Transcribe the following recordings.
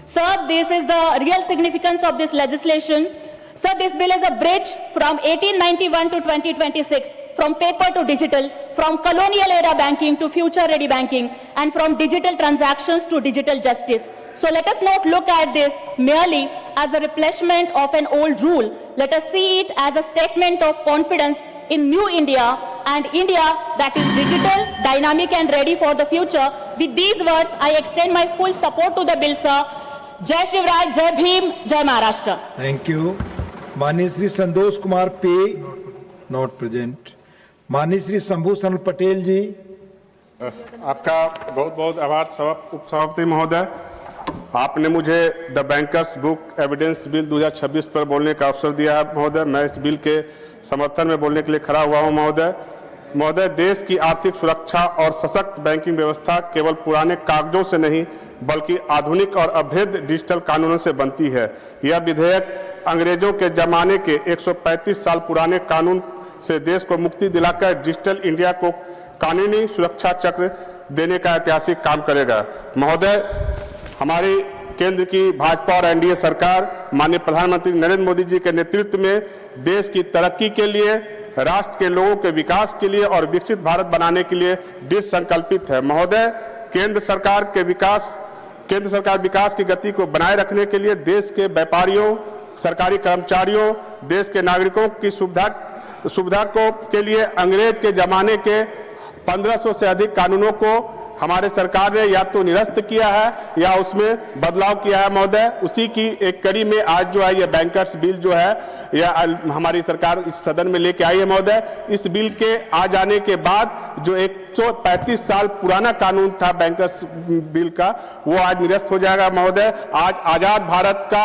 Sir, this is the real significance of this legislation. Sir, this bill is a bridge from 1891 to 2026, from paper to digital, from colonial era banking to future ready banking, and from digital transactions to digital justice. So let us not look at this merely as a replacement of an old rule. Let us see it as a statement of confidence in new India, and India that is digital, dynamic and ready for the future. With these words, I extend my full support to the bill, sir. Jai Shivraj, Jai Bhim, Jai Maharashtra. Thank you. माननीय श्री संतोष कुमार पे not present. माननीय श्री शंभू सनल पटेल जी. आपका बहुत बहुत आभार उपसभापति महोदय. आपने मुझे the bankers book evidence bill 2026 पर बोलने का अवसर दिया है महोदय. मैं इस बिल के समर्थन में बोलने के लिए खड़ा हुआ हूं महोदय. महोदय, देश की आर्थिक सुरक्षा और सशक्त बैंकिंग व्यवस्था केवल पुराने कागजों से नहीं बल्कि आधुनिक और अभेद्य डिजिटल कानूनों से बनती है. यह विधेयक अंग्रेजों के जमाने के 135 साल पुराने कानून से देश को मुक्ति दिलाकर डिजिटल इंडिया को कानूनी सुरक्षा चक्र देने का ऐतिहासिक काम करेगा. महोदय, हमारी केंद्र की भाजपा और एनडीए सरकार माननीय प्रधानमंत्री नरेंद्र मोदी जी के नेतृत्व में देश की तरक्की के लिए, राष्ट्र के लोगों के विकास के लिए और विकसित भारत बनाने के लिए दृढ़ संकल्पित है. महोदय, केंद्र सरकार विकास की गति को बनाए रखने के लिए देश के व्यापारियों, सरकारी कर्मचारियों, देश के नागरिकों की सुविधा के लिए अंग्रेज के जमाने के 1500 से अधिक कानूनों को हमारे सरकार ने या तो निरस्त किया है या उसमें बदलाव किया है महोदय. उसी की एक कड़ी में आज जो है ये बैंकर्स बिल जो है यह हमारी सरकार इस सदन में लेके आई है महोदय. इस बिल के आ जाने के बाद जो 135 साल पुराना कानून था बैंकर्स बिल का, वो आज निरस्त हो जाएगा महोदय. आज आजाद भारत का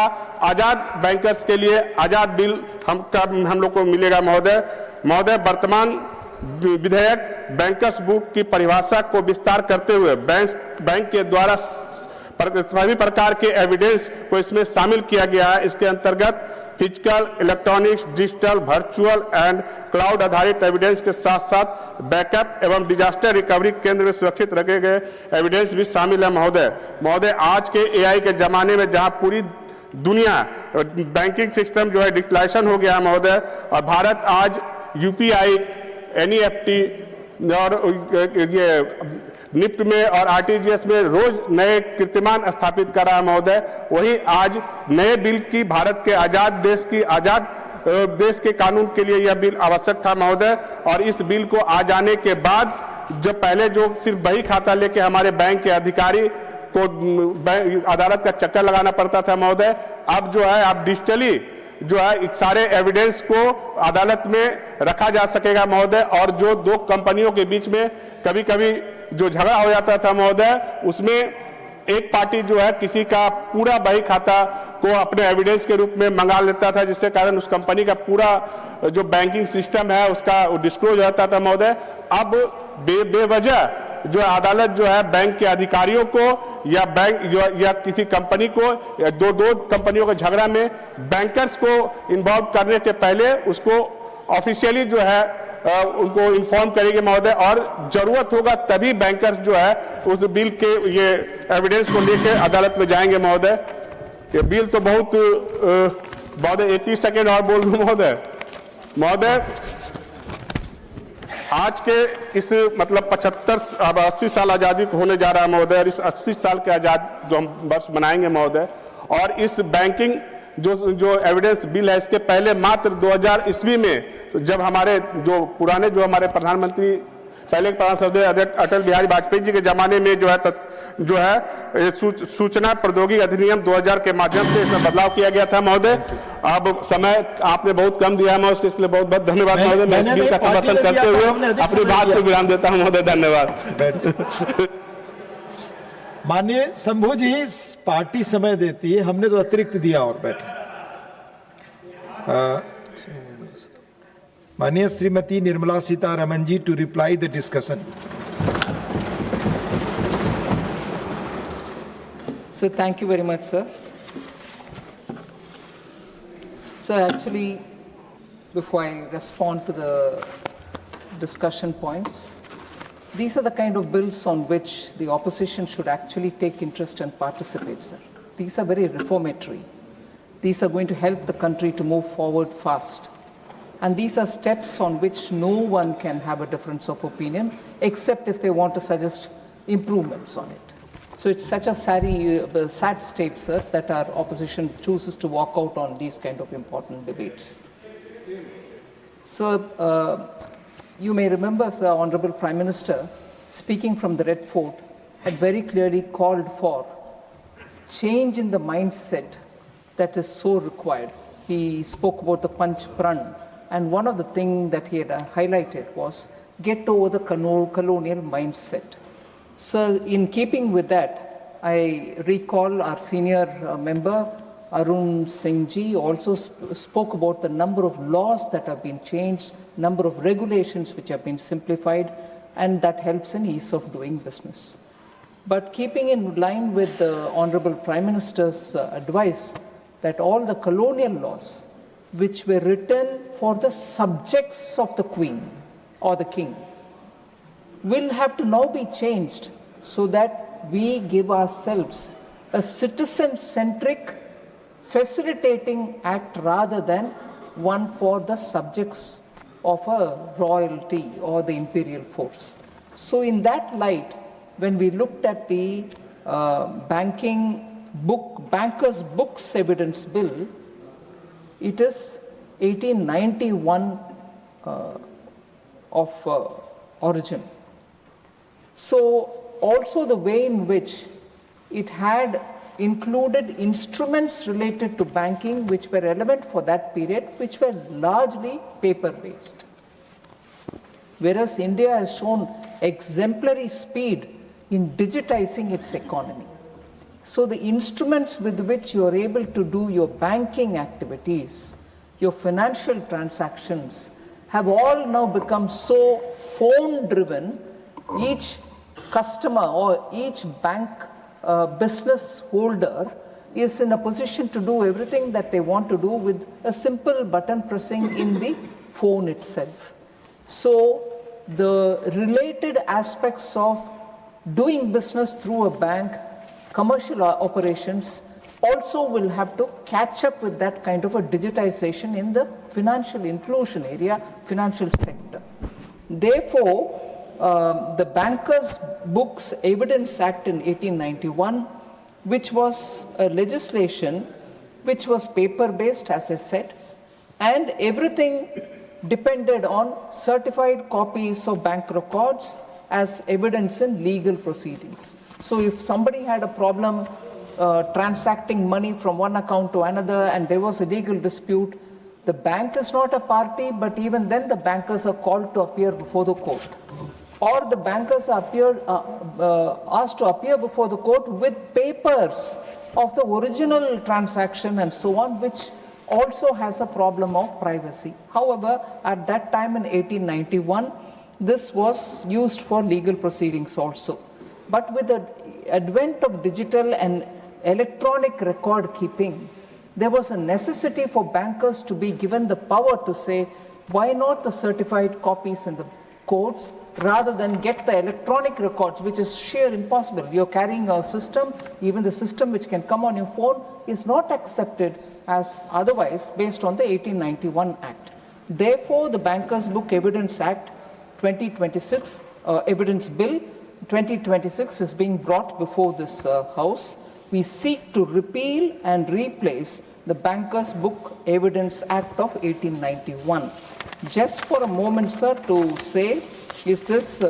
आजाद बैंकर्स के लिए आजाद बिल हम लोग को मिलेगा महोदय. महोदय, वर्तमान विधेयक बैंकर्स बुक की परिभाषा को विस्तार करते हुए बैंक के द्वारा सभी प्रकार के एविडेंस को इसमें शामिल किया गया है. इसके अंतर्गत physical, electronics, digital, virtual and cloud आधारित एविडेंस के साथ साथ बैकअप एवं डिजास्टर रिकवरी केंद्र में सुरक्षित रखे गए एविडेंस भी शामिल है महोदय. आज के एआई के जमाने में जहां पूरी दुनिया बैंकिंग सिस्टम जो है डिजिटलाइजेशन हो गया है महोदय, और भारत आज यूपीआई, एनईएफटी और ये निफ्ट में और आरटीजीएस में रोज नए कीर्तिमान स्थापित कर रहा है महोदय. वही आज नए बिल की भारत के आजाद देश के कानून के लिए यह बिल आवश्यक था महोदय. और इस बिल को आ जाने के बाद जो पहले जो सिर्फ बही खाता लेके हमारे बैंक के अधिकारी को अदालत का चक्कर लगाना पड़ता था महोदय, अब जो है आप डिजिटली जो है सारे एविडेंस को अदालत में रखा जा सकेगा महोदय. और जो दो कंपनियों के बीच में कभी कभी जो झगड़ा हो जाता था महोदय, उसमें एक पार्टी जो है किसी का पूरा बही खाता को अपने एविडेंस के रूप में मंगा लेता था, जिसके कारण उस कंपनी का पूरा जो बैंकिंग सिस्टम है उसका डिस्क्लोज हो जाता था महोदय. अब बेवजह जो अदालत जो है बैंक के अधिकारियों को या या किसी कंपनी को या दो कंपनियों के झगड़ा में बैंकर्स को इन्वॉल्व करने के पहले उसको ऑफिशियली जो है उनको इन्फॉर्म करेंगे महोदय. और जरूरत होगा तभी बैंकर्स जो है उस बिल के ये एविडेंस को लेकर अदालत में जाएंगे महोदय. ये बिल तो बहुत 30 सेकेंड और बोल दूं महोदय. आज के इस मतलब 80 साल आजादी को होने जा रहा है महोदय. और इस 80 साल के आजाद जो हम वर्ष मनाएंगे महोदय, और इस बैंकिंग जो एविडेंस बिल है, इसके पहले मात्र 2000 ईस्वी में जब हमारे जो पुराने जो हमारे प्रधानमंत्री पहले प्रधानमंत्री अटल बिहारी वाजपेयी जी के जमाने में जो है सूचना प्रौद्योगिकी अधिनियम 2000 के माध्यम से इसमें बदलाव किया गया था महोदय. अब समय आपने बहुत कम दिया है महोदय, इसलिए बहुत बहुत धन्यवाद महोदय. मैं इस बिल का समर्थन करते हुए अपनी बात को विराम देता हूं महोदय. धन्यवाद. माननीय शंभू जी, पार्टी समय देती है, हमने तो अतिरिक्त दिया. और बैठे माननीय Shrimati Nirmala Sitharaman ji to reply the discussion. So thank you very much, sir. So actually, before I respond to the discussion points, these are the kind of bills on which the opposition should actually take interest and participate, sir. These are very reformatory. These are going to help the country to move forward fast. And these are steps on which no one can have a difference of opinion, except if they want to suggest improvements on it. So it's such a sad state, sir, that our opposition chooses to walk out on these kind of important debates. So you may remember, sir, Honorable Prime Minister, speaking from the Red Fort, had very clearly called for change in the mindset that is so required. He spoke about the Panch Pran, and one of the things that he had highlighted was get over the colonial mindset. So in keeping with that, I recall our senior member, Arun Singh Ji, also spoke about the number of laws that have been changed, number of regulations which have been simplified, and that helps in ease of doing business. But keeping in line with the Honorable Prime Minister's advice that all the colonial laws which were written for the subjects of the Queen or the King will have to now be changed so that we give ourselves a citizen-centric facilitating act rather than one for the subjects of a royalty or the imperial force. So in that light, when we looked at the Bankers' Books Evidence Bill, it is 1891 of origin. So also the way in which it had included instruments related to banking which were relevant for that period, which were largely paper-based. Whereas India has shown exemplary speed in digitizing its economy. So the instruments with which you are able to do your banking activities, your financial transactions, have all now become so phone-driven. Each customer or each bank business holder is in a position to do everything that they want to do with a simple button pressing in the phone itself. So the related aspects of doing business through a bank, commercial operations, also will have to catch up with that kind of a digitization in the financial inclusion area, financial sector. Therefore, the Bankers' Books Evidence Act in 1891, which was a legislation which was paper-based, as I said, and everything depended on certified copies of bank records as evidence in legal proceedings. So if somebody had a problem transacting money from one account to another and there was a legal dispute, the bank is not a party, but even then the bankers are called to appear before the court. Or the bankers are asked to appear before the court with papers of the original transaction and so on, which also has a problem of privacy. However, at that time in 1891, this was used for legal proceedings also. But with the advent of digital and electronic record keeping, there was a necessity for bankers to be given the power to say, why not the certified copies in the courts rather than get the electronic records, which is sheer impossible. You're carrying a system, even the system which can come on your phone is not accepted as otherwise based on the 1891 Act. Therefore, the Bankers' Book Evidence Act 2026, Evidence Bill 2026 is being brought before this House. We seek to repeal and replace the Bankers' Book Evidence Act of 1891. Just for a moment, sir, to say, is this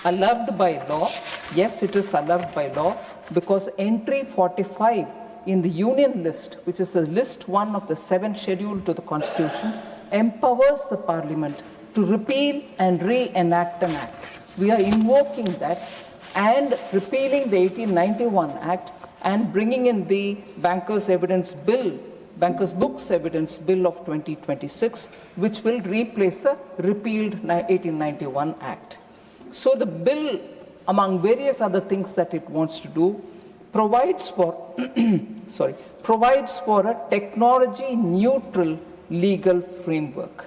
allowed by law? Yes, it is allowed by law, because entry 45 in the Union list, which is the list 1 of the 7th schedule to the Constitution, empowers the Parliament to repeal and re-enact an act. We are invoking that and repealing the 1891 Act and bringing in the Bankers' Evidence Bill, Bankers' Books Evidence Bill of 2026, which will replace the repealed 1891 Act. So the bill, among various other things that it wants to do, provides for provides for a technology-neutral legal framework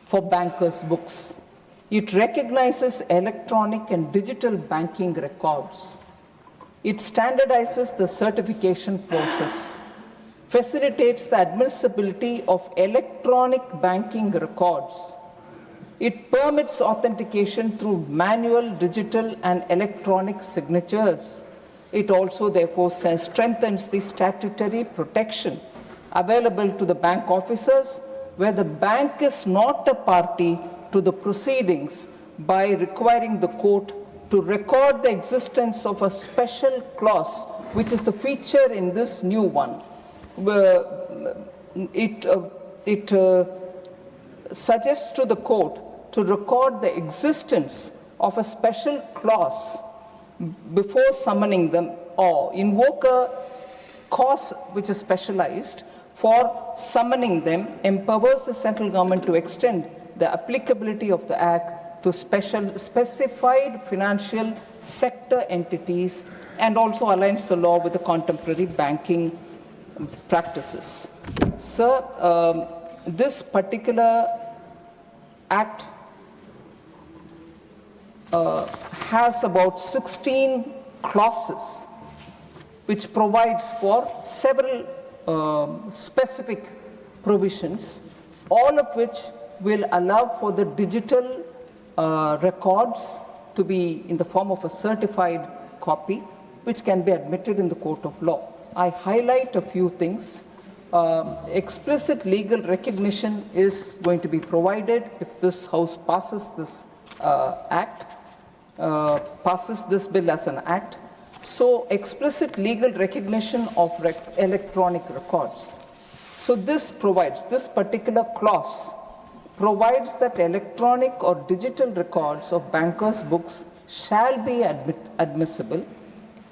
for bankers' books. It recognizes electronic and digital banking records It standardizes the certification process, facilitates the admissibility of electronic banking records. It permits authentication through manual, digital, and electronic signatures. It also, therefore, strengthens the statutory protection available to the bank officers where the bank is not a party to the proceedings by requiring the court to record the existence of a special clause, which is the feature in this new one. It suggests to the court to record the existence of a special clause before summoning them or invoke a cause which is specialized for summoning them, empowers the central government to extend the applicability of the Act to specified financial sector entities and also aligns the law with the contemporary banking practices. Sir, this particular Act has about 16 clauses which provides for several specific provisions, all of which will allow for the digital records to be in the form of a certified copy, which can be admitted in the court of law. I highlight a few things. Explicit legal recognition is going to be provided if this House passes this passes this bill as an act. So explicit legal recognition of electronic records. So this particular clause provides that electronic or digital records of bankers' books shall be admissible,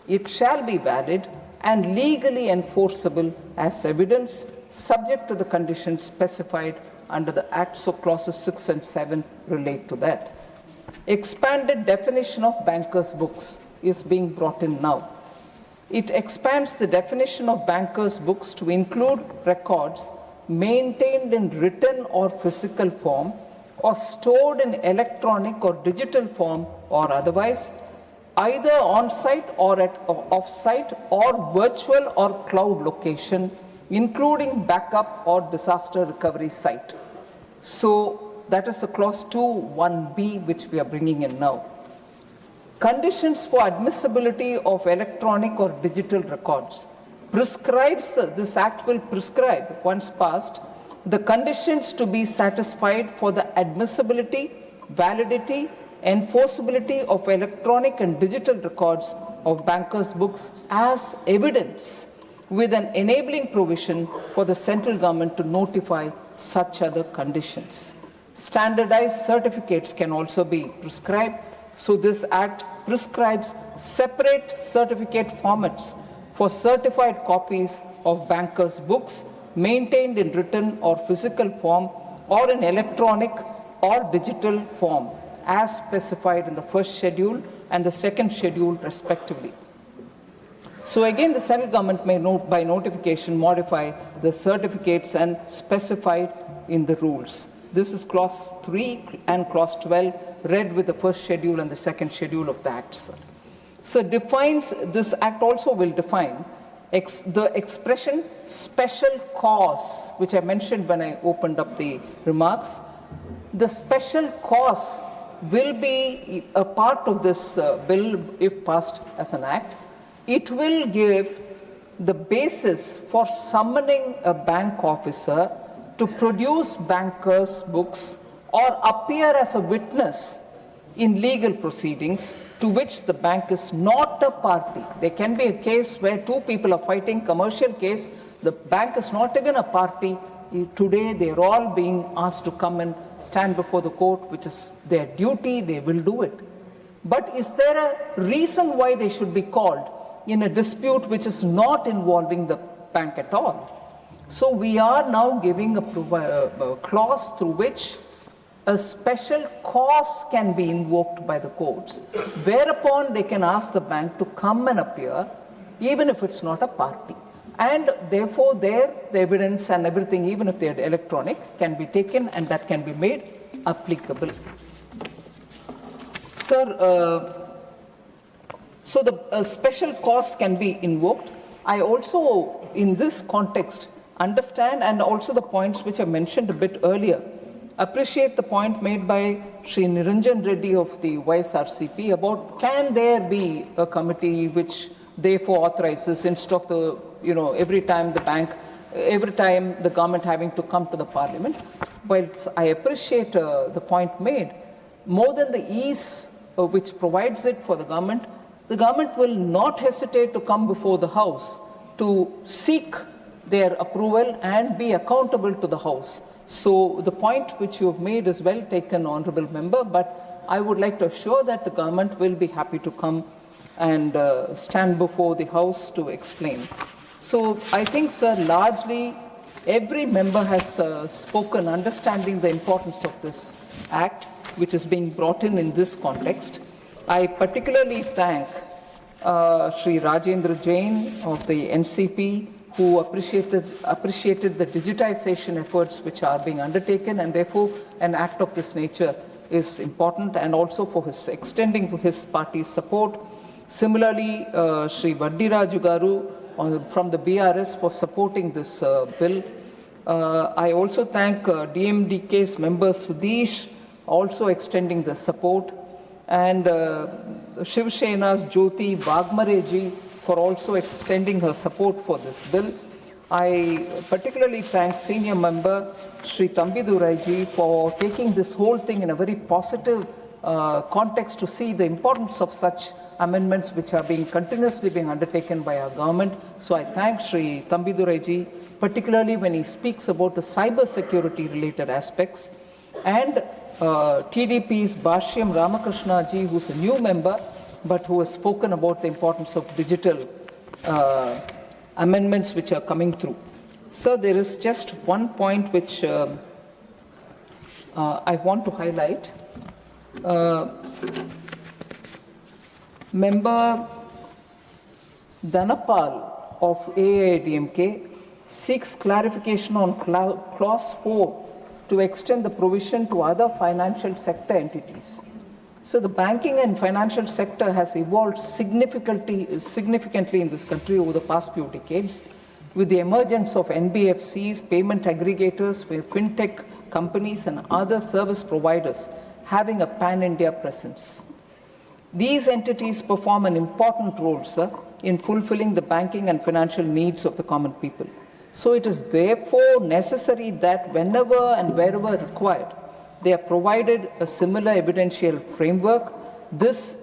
it shall be valid and legally enforceable as evidence subject to the conditions specified under the Act. So clauses 6 and 7 relate to that. Expanded definition of bankers' books is being brought in now. It expands the definition of bankers' books to include records maintained in written or physical form or stored in electronic or digital form or otherwise, either on-site or at off-site or virtual or cloud location, including backup or disaster recovery site. So that is the clause 2(1)(b) which we are bringing in now. Conditions for admissibility of electronic or digital records prescribes, this Act will prescribe, once passed, the conditions to be satisfied for the admissibility, validity, enforceability of electronic and digital records of bankers' books as evidence, with an enabling provision for the central government to notify such other conditions. Standardized certificates can also be prescribed. So this Act prescribes separate certificate formats for certified copies of bankers' books maintained in written or physical form or in electronic or digital form as specified in the first schedule and the second schedule respectively. So again, the central government may by notification modify the certificates and specify in the rules. This is clause 3 and clause 12 read with the first schedule and the second schedule of the Act, sir. So this Act also will define the expression special cause, which I mentioned when I opened up the remarks. The special cause will be a part of this bill if passed as an Act. It will give the basis for summoning a bank officer to produce bankers' books or appear as a witness in legal proceedings to which the bank is not a party. There can be a case where two people are fighting, commercial case, the bank is not even a party. Today they are all being asked to come and stand before the court, which is their duty, they will do it. But is there a reason why they should be called in a dispute which is not involving the bank at all? So we are now giving a clause through which a special cause can be invoked by the courts, whereupon they can ask the bank to come and appear, even if it's not a party. And therefore, the evidence and everything, even if they're electronic, can be taken and that can be made applicable. Sir, So the special costs can be invoked. I also, in this context, understand, and also the points which I mentioned a bit earlier, appreciate the point made by Sri Niranjan Reddy of the YSRCP about can there be a committee which therefore authorizes instead of the, every time the government having to come to the parliament. Whilst I appreciate the point made, more than the ease which provides it for the government will not hesitate to come before the House to seek their approval and be accountable to the House. So the point which you have made is well taken, Honourable Member, but I would like to assure that the government will be happy to come and stand before the House to explain. So I think, sir, largely every member has spoken, understanding the importance of this Act, which is being brought in this context. I particularly thank Sri Rajendra Jain of the NCP, who appreciated the digitization efforts which are being undertaken, and therefore an act of this nature is important, and also for his extending his party's support. Similarly, Sri Vaddiraju Garu from the BRS for supporting this bill. I also thank DMDK's member Sudesh, also extending the support, and Shiv Sena's Jyoti Vagmareji for also extending her support for this bill. I particularly thank senior member Sri Thambiduraiji for taking this whole thing in a very positive context to see the importance of such amendments which are continuously being undertaken by our government. So I thank Sri Thambiduraiji, particularly when he speaks about the cyber security related aspects, and TDP's Bhashyam Ramakrishna ji, who's a new member, but who has spoken about the importance of digital amendments which are coming through. Sir, there is just one point which I want to highlight. Member Dhanapal of AIADMK seeks clarification on clause 4 to extend the provision to other financial sector entities. So the banking and financial sector has evolved significantly in this country over the past few decades, with the emergence of NBFCs, payment aggregators, fintech companies and other service providers having a pan-India presence. These entities perform an important role, sir, in fulfilling the banking and financial needs of the common people. So it is therefore necessary that whenever and wherever required, they are provided a similar evidential framework. This,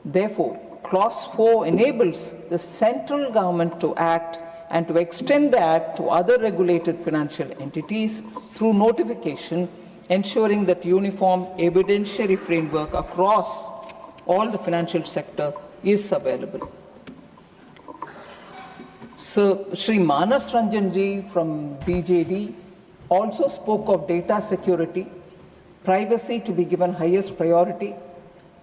therefore, clause 4 enables the central government to act and to extend the act to other regulated financial entities through notification, ensuring that uniform evidentiary framework across all the financial sector is available. So, Sri Manas Ranjan ji from BJD also spoke of data security, privacy to be given highest priority,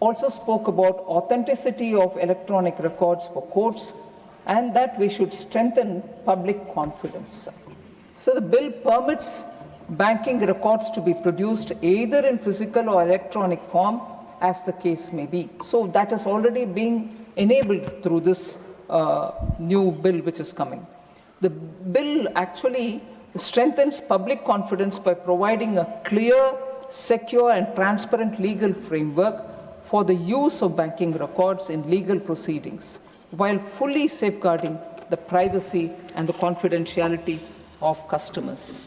also spoke about authenticity of electronic records for courts, and that we should strengthen public confidence. So the bill permits banking records to be produced either in physical or electronic form, as the case may be. So that is already being enabled through this new bill which is coming. The bill actually strengthens public confidence by providing a clear, secure and transparent legal framework for the use of banking records in legal proceedings, while fully safeguarding the privacy and the confidentiality of customers.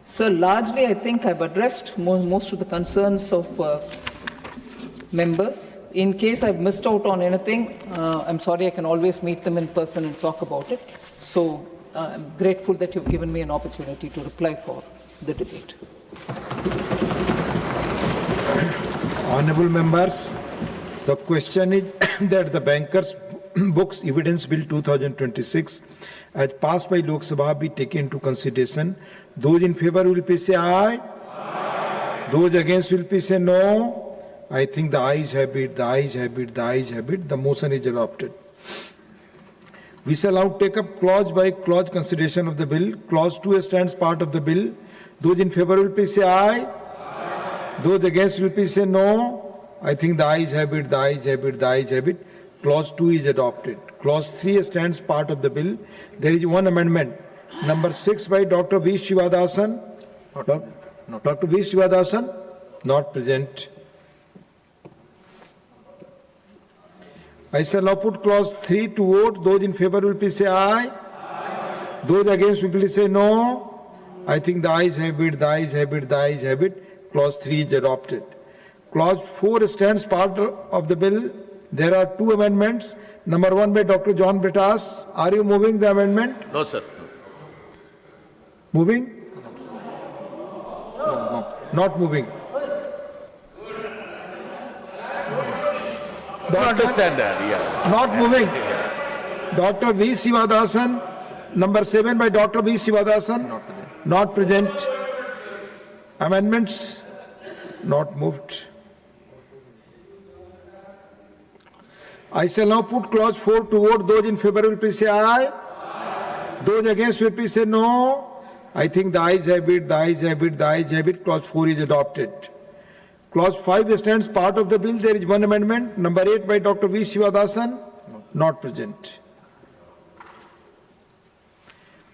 So largely, I think I've addressed most of the concerns of members. In case I've missed out on anything, I'm sorry, I can always meet them in person and talk about it. So I'm grateful that you've given me an opportunity to reply for the debate. Honorable members, the question is that the Bankers Books Evidence Bill 2026 as passed by Lok Sabha be taken into consideration. Those in favor will please say aye. Aye. Those against will please say no. I think the ayes have it, the ayes have it, the ayes have it. The motion is adopted. We shall now take up clause by clause consideration of the bill. Clause 2 stands part of the bill. Those in favor will please say aye. Aye. Those against will please say no. I think the ayes have it, the ayes have it, the ayes have it. Clause 2 is adopted. Clause 3 stands part of the bill. There is one amendment. Number 6 by Dr. V. Shivadasan. Dr. V. Shivadasan, not present. I shall now put clause 3 to vote. Those in favor will please say aye. Those against will please say no. I think the ayes have it, the ayes have it, the ayes have it. Clause 3 is adopted. Clause 4 stands part of the bill. There are two amendments. Number 1 by Dr. John Britas. Are you moving the amendment? No, sir. Moving? Not moving. I understand that, yeah. Not moving. Dr. V. Sivadasan, number 7 by Dr. V. Sivadasan, not present. Amendments, not moved. I shall now put clause 4 to vote. Those in favor will please say aye. Those against will please say no. I think the ayes have it, the ayes have it, the ayes have it. Clause 4 is adopted. Clause 5 stands part of the bill. There is one amendment. Number 8 by Dr. V. Shivadasan, not present.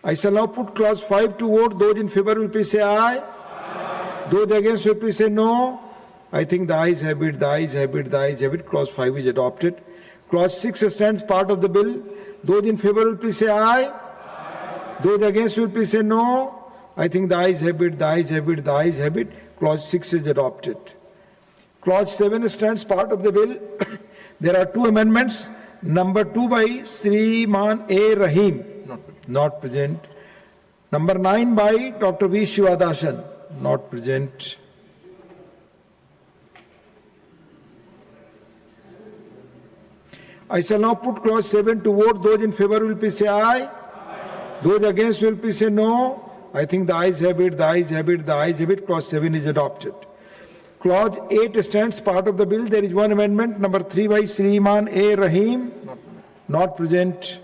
I shall now put clause 5 to vote. Those in favor will please say aye. Those against will please say no. I think the ayes have it, the ayes have it, the ayes have it. Clause 5 is adopted. Clause 6 stands part of the bill. Those in favor will please say aye. Those against will please say no. I think the ayes have it, the ayes have it, the ayes have it. Clause 6 is adopted. Clause 7 stands part of the bill. There are two amendments. Number 2 by Sriman A. Rahim, not present. Number 9 by Dr. V. Shivadasan, not present. I shall now put clause 7 to vote. Those in favor will please say aye. Those against will please say no. I think the ayes have it, the ayes have it, the ayes have it. Clause 7 is adopted. Clause 8 stands part of the bill. There is one amendment. Number 3 by Sriman A. Rahim, not present.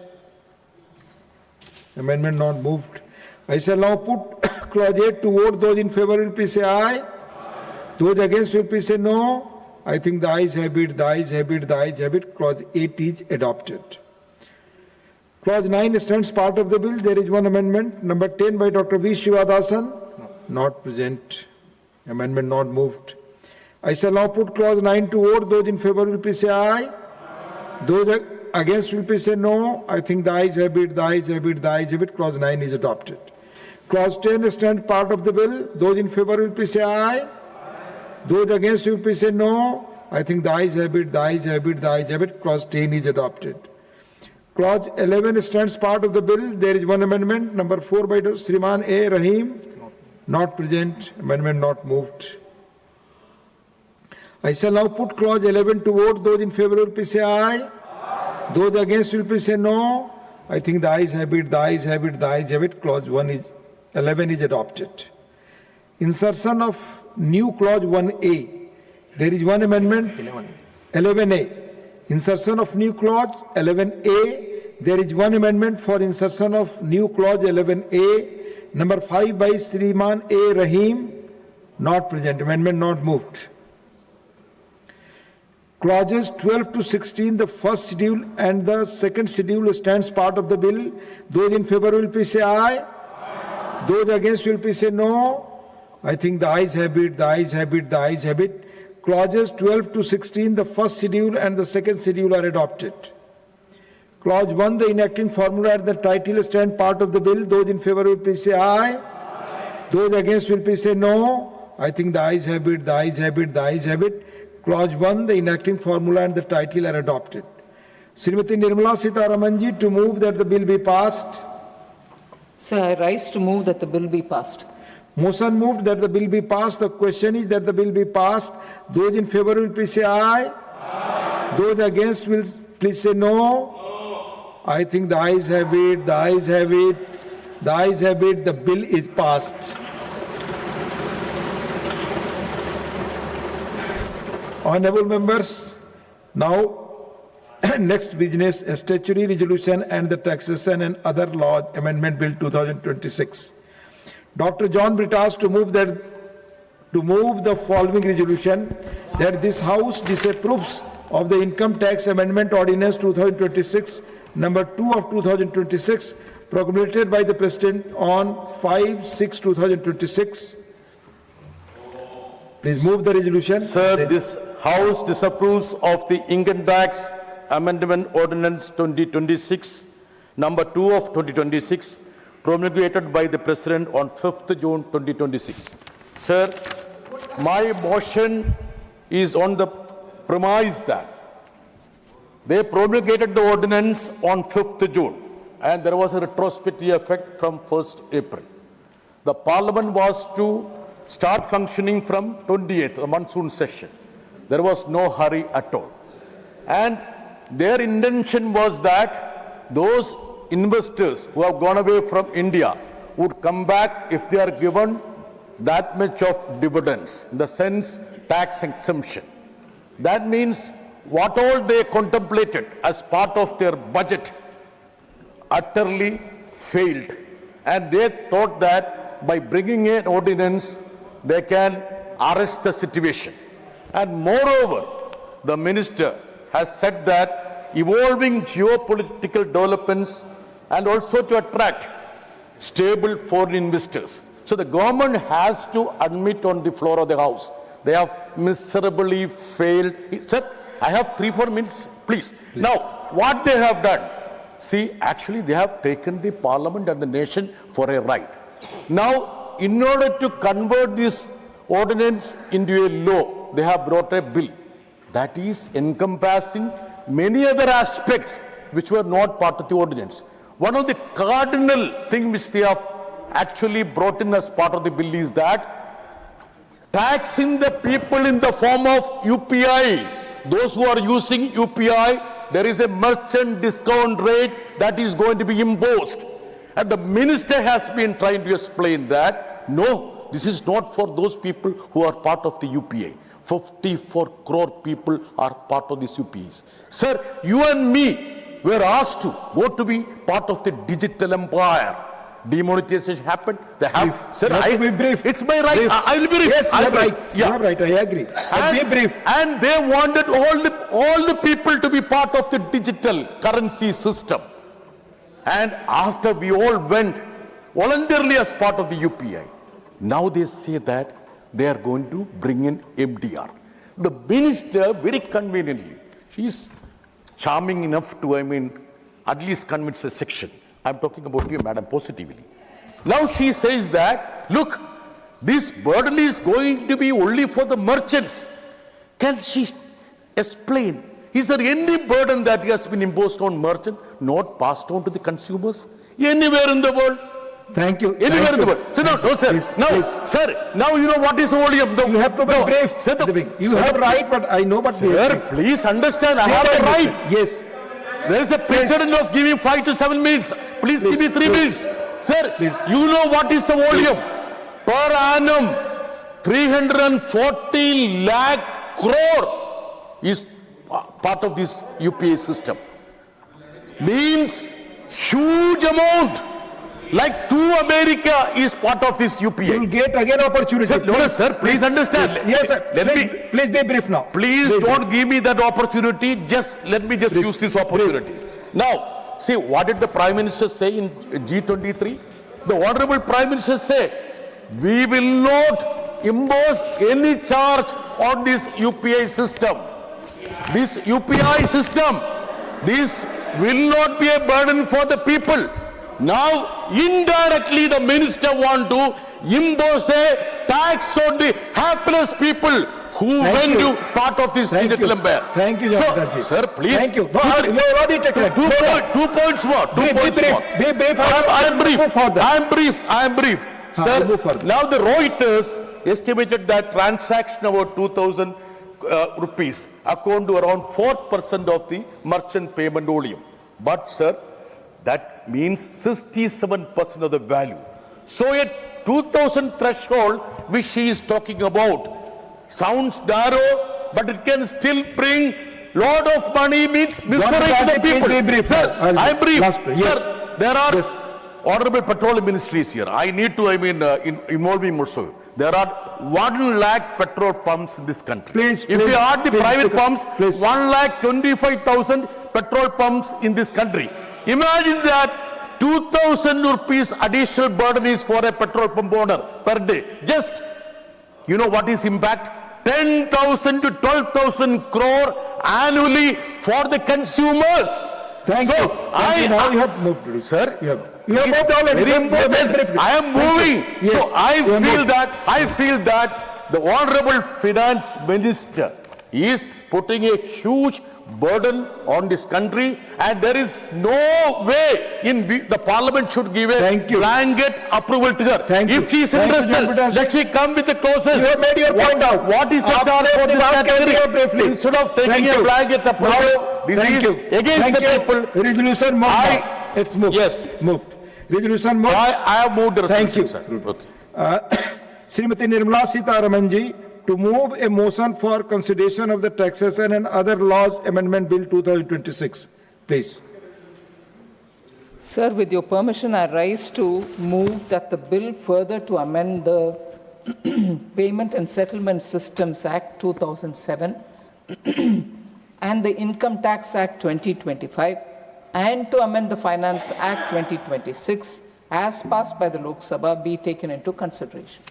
Amendment not moved. I shall now put clause 8 to vote. Those in favor will please say aye. Those against will please say no. I think the ayes have it, the ayes have it, the ayes have it. Clause 8 is adopted. Clause 9 stands part of the bill. There is one amendment. Number 10 by Dr. V. Shivadasan, not present. Amendment not moved. I shall now put clause 9 to vote. Those in favor will please say aye. Those against will please say no. I think the ayes have it, the ayes have it, the ayes have it. Clause 9 is adopted. Clause 10 stands part of the bill. Those in favor will please say aye. Those against will please say no. I think the ayes have it, the ayes have it, the ayes have it. Clause 10 is adopted. Clause 11 stands part of the bill. There is one amendment. Number 4 by Sriman A. Rahim, not present. Amendment not moved. I shall now put clause 11 to vote. Those in favor will please say aye. Those against will please say no. I think the ayes have it, the ayes have it, the ayes have it. Clause 11 is adopted. Insertion of new clause 1A. There is one amendment. 11A. Insertion of new clause 11A. There is one amendment for insertion of new clause 11A. Number 5 by Sriman A. Rahim, not present. Amendment not moved. Clauses 12 to 16, the first schedule and the second schedule stands part of the bill. Those in favor will please say aye. Those against will please say no. I think the ayes have it, the ayes have it, the ayes have it. Clauses 12 to 16, the first schedule and the second schedule are adopted. Clause 1, the enacting formula and the title stand part of the bill. Those in favor will please say aye. Those against will please say no. I think the ayes have it, the ayes have it, the ayes have it. Clause 1, the enacting formula and the title are adopted. Srimati Nirmala Sitharamanji to move that the bill be passed. Sir, I rise to move that the bill be passed. Motion moved that the bill be passed. The question is that the bill be passed. Those in favor will please say aye. Those against will please say no. I think the ayes have it, the ayes have it, the ayes have it. The bill is passed. Honorable members, now next business, a statutory resolution and the taxation and other laws amendment bill 2026. Dr. John Britas to move that to move the following resolution, that this House disapproves of the Income Tax Amendment Ordinance 2026, number 2 of 2026, promulgated by the President on 5/6/2026. Please move the resolution. Sir, this House disapproves of the Income Tax Amendment Ordinance 2026, number 2 of 2026, promulgated by the President on 5th June 2026. Sir, my motion is on the premise that they promulgated the ordinance on 5th June and there was a retrospective effect from 1st April. The Parliament was to start functioning from 28th, the monsoon session. There was no hurry at all. And their intention was that those investors who have gone away from India would come back if they are given that much of dividends, in the sense tax exemption. That means what all they contemplated as part of their budget utterly failed. And they thought that by bringing an ordinance, they can arrest the situation. And moreover, the minister has said that evolving geopolitical developments and also to attract stable foreign investors. So the government has to admit on the floor of the House, they have miserably failed. Sir, I have 3-4 minutes, please. Now, what they have done, see, actually they have taken the Parliament and the nation for a ride. Now, in order to convert this ordinance into a law, they have brought a bill that is encompassing many other aspects which were not part of the ordinance. One of the cardinal things which they have actually brought in as part of the bill is that taxing the people in the form of UPI. Those who are using UPI, there is a merchant discount rate that is going to be imposed. And the minister has been trying to explain that, no, this is not for those people who are part of the UPI. 54 crore people are part of these UPIs. Sir, you and me were asked to go to be part of the digital empire. Demonetization happened. They have. Sir, I will be brief. It's my right. Brief. I will be brief. Yes, you are right. Yeah. You are right. I agree. Be brief. And they wanted all the people to be part of the digital currency system. And after we all went voluntarily as part of the UPI, now they say that they are going to bring in MDR. The minister, very conveniently, she is charming enough to, at least convince a section. I'm talking about you, madam, positively. Now she says that, look, this burden is going to be only for the merchants. Can she explain? Is there any burden that has been imposed on merchants, not passed on to the consumers? Anywhere in the world? Thank you. Anywhere in the world. So no, sir. Please, now, please. sir, now you know what is the volume. You have to be brief. Sir, You have right, but I know, but sir, please understand, I have a right. Yes. There is a precedent of giving 5 to 7 minutes. Please give me 3 minutes. Sir, you know what is the volume? Per annum, 340 lakh crore is part of this UPI system. Means huge amount. Like to America is part of this UPI. You will get again opportunity. Sir, no, sir, please understand. Yes, sir. Please be brief now. Please don't give me that opportunity. Let me use this opportunity. Now, see, what did the Prime Minister say in G23? The Honorable Prime Minister said, we will not impose any charge on this UPI system. This UPI system, this will not be a burden for the people. Now, indirectly, the minister want to impose a tax on the hapless people who went to part of this digital empire. Thank you, Janataji. Sir, please. Thank you. You already taken 2 points more. Be brief. I am brief. Sir, now the Reuters estimated that transaction about 2,000 rupees account to around 4% of the merchant payment volume. But, sir, that means 67% of the value. So a 2,000 threshold which she is talking about sounds narrow, but it can still bring lot of money, means misery to the people. Sir, I am brief. Sir, there are honorable petroleum ministries here. I need to, involve him also. There are 1 lakh petrol pumps in this country. Please, if we add the please, private Speaker, pumps, please. 1,25,000 petrol pumps in this country. Imagine that 2,000 rupees additional burden is for a petrol pump owner per day. Just, you know what is impact? 10,000 to 12,000 crore annually for the consumers. Thank So, you. Thank you. Now you have moved. Sir, You have moved already. very sir. You have important. briefly. I am moving. Yes, So I you have feel moved. that the honorable finance minister is putting a huge burden on this country, and there is no way the parliament should give a Thank you. blanket approval to her. Thank you. If she is Thank you, interested, Jayapathy. let she come with the clauses. You have made your point out. What is the Aapne charge for apni this baat keh diya category? briefly. Instead of taking Thank a you. blanket approval, Now, this thank is you. against Thank the you. people. Resolution moved. I- now. It's moved. Yes. Moved. Resolution moved. I have moved the Thank you. resolution, sir. Okay. Srimati Nirmala Sitharaman ji to move a motion for consideration of the Taxation and Other Laws Amendment Bill 2026. Please. Sir, with your permission, I rise to move that the bill further to amend the Payment and Settlement Systems Act 2007 and the Income Tax Act 2025 and to amend the Finance Act 2026 as passed by the Lok Sabha be taken into consideration.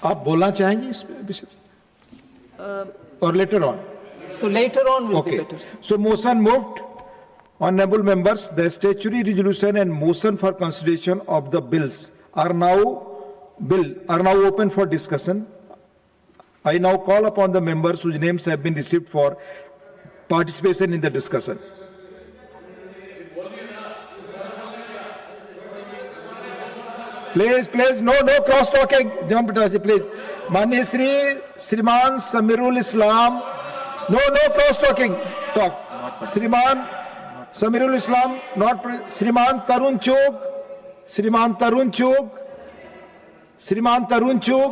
आप बोलना चाहेंगे इस विषय और later on? So later on will be Okay. better. sir. So motion moved. Honorable members, the statutory resolution and motion for consideration of the bills are now open for discussion. I now call upon the members whose names have been received for participation in the discussion. Please, no cross talking. John Pataji, please. Mani Shriman Samirul Islam. No cross talking. Talk. Shriman Samirul Islam, not Shriman Tarun Chug. Shriman Tarun Chug. Shriman Tarun Chug.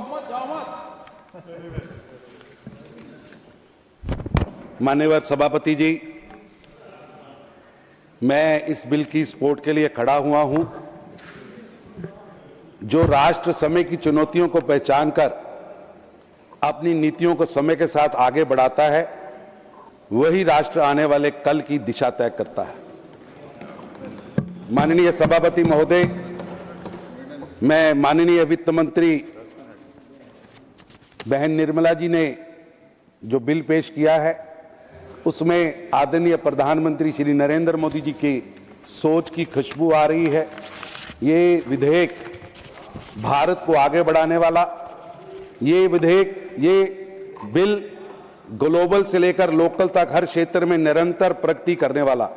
माननीय सभापति जी, मैं इस bill की support के लिए खड़ा हुआ हूं। जो राष्ट्र समय की चुनौतियों को पहचानकर अपनी नीतियों को समय के साथ आगे बढ़ाता है, वही राष्ट्र आने वाले कल की दिशा तय करता है। माननीय सभापति महोदय, मैं माननीय वित्त मंत्री बहन निर्मला जी ने जो बिल पेश किया है, उसमें आदरणीय प्रधानमंत्री श्री नरेंद्र मोदी जी की सोच की खुशबू आ रही है। ये विधेयक भारत को आगे बढ़ाने वाला, ये बिल ग्लोबल से लेकर लोकल तक हर क्षेत्र में निरंतर प्रगति करने वाला,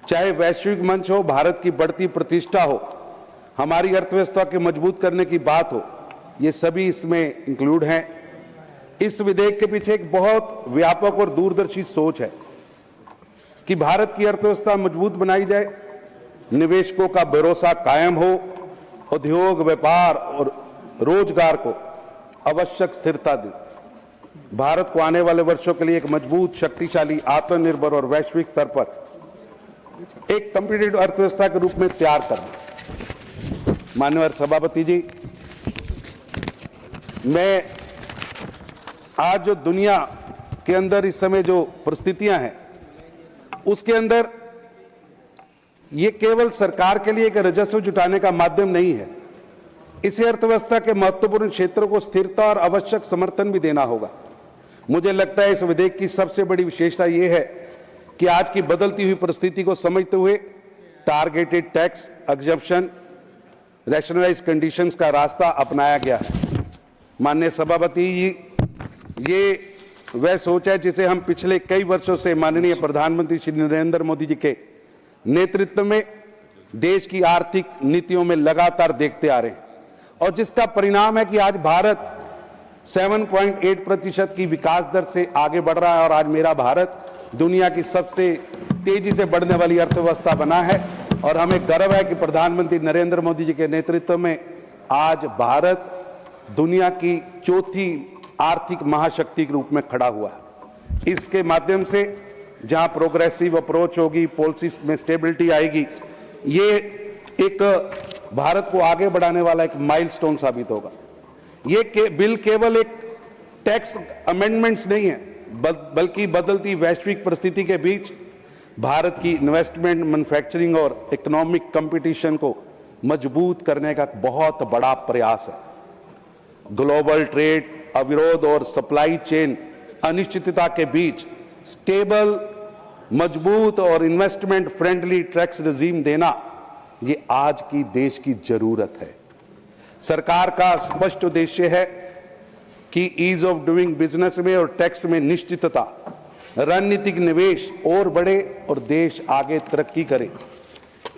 चाहे वैश्विक मंच हो, भारत की बढ़ती प्रतिष्ठा हो, हमारी अर्थव्यवस्था के मजबूत करने की बात हो, ये सभी इसमें इंक्लूड हैं। इस विधेयक के पीछे एक बहुत व्यापक और दूरदर्शी सोच है कि भारत की अर्थव्यवस्था मजबूत बनाई जाए, निवेशकों का भरोसा कायम हो, उद्योग, व्यापार और रोजगार को आवश्यक स्थिरता दे, भारत को आने वाले वर्षों के लिए एक मजबूत, शक्तिशाली, आत्मनिर्भर और वैश्विक स्तर पर एक कॉम्पिटिटिव अर्थव्यवस्था के रूप में तैयार करना। माननीय सभापति जी, मैं आज जो दुनिया के अंदर इस समय जो परिस्थितियां हैं, उसके अंदर ये केवल सरकार के लिए एक राजस्व जुटाने का माध्यम नहीं है। इसे अर्थव्यवस्था के महत्वपूर्ण क्षेत्रों को स्थिरता और आवश्यक समर्थन भी देना होगा। मुझे लगता है इस विधेयक की सबसे बड़ी विशेषता यह है कि आज की बदलती हुई परिस्थिति को समझते हुए targeted tax exemption, rationalize conditions का रास्ता अपनाया गया है। माननीय सभापति जी, ये वह सोच है जिसे हम पिछले कई वर्षों से माननीय प्रधानमंत्री श्री नरेंद्र मोदी जी के नेतृत्व में देश की आर्थिक नीतियों में लगातार देखते आ रहे हैं, और जिसका परिणाम है कि आज भारत 7.8% की विकास दर से आगे बढ़ रहा है, और आज मेरा भारत दुनिया की सबसे तेजी से बढ़ने वाली अर्थव्यवस्था बना है। और हमें गर्व है कि प्रधानमंत्री नरेंद्र मोदी जी के नेतृत्व में आज भारत दुनिया की चौथी आर्थिक महाशक्ति के रूप में खड़ा हुआ है। इसके माध्यम से जहां प्रोग्रेसिव अप्रोच होगी, पॉलिसी में स्टेबिलिटी आएगी, ये एक भारत को आगे बढ़ाने वाला एक माइलस्टोन साबित होगा। बिल केवल एक टैक्स अमेंडमेंट्स नहीं है, बल्कि बदलती वैश्विक परिस्थिति के बीच भारत की इन्वेस्टमेंट, मैन्युफैक्चरिंग और इकोनॉमिक कंपटीशन को मजबूत करने का बहुत बड़ा प्रयास है। ग्लोबल ट्रेड अविरोध और सप्लाई चेन अनिश्चितता के बीच स्टेबल, मजबूत और इन्वेस्टमेंट फ्रेंडली टैक्स रेजिम देना, ये आज की देश की जरूरत है। सरकार का स्पष्ट उद्देश्य है कि ईज ऑफ डूइंग बिजनेस में और टैक्स में निश्चितता, रणनीतिक निवेश और बढ़े और देश आगे तरक्की करे।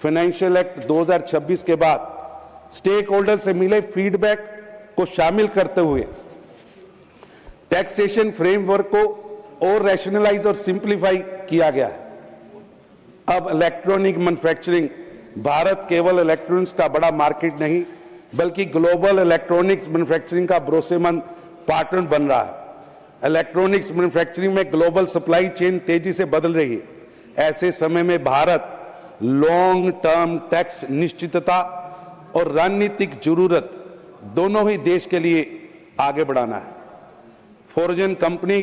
फाइनेंशियल एक्ट 2026 के बाद स्टेक होल्डर से मिले फीडबैक को शामिल करते हुए टैक्सेशन फ्रेमवर्क को और रैशनलाइज और सिंप्लीफाई किया गया है। अब इलेक्ट्रॉनिक मैन्युफैक्चरिंग भारत केवल इलेक्ट्रॉनिक्स का बड़ा मार्केट नहीं, बल्कि ग्लोबल इलेक्ट्रॉनिक्स मैन्युफैक्चरिंग का भरोसेमंद पार्टनर बन रहा है। इलेक्ट्रॉनिक्स मैन्युफैक्चरिंग में ग्लोबल सप्लाई चेन तेजी से बदल रही है। ऐसे समय में भारत लॉन्ग टर्म टैक्स निश्चितता और रणनीतिक जरूरत दोनों ही देश के लिए आगे बढ़ाना है। फॉरेन कंपनी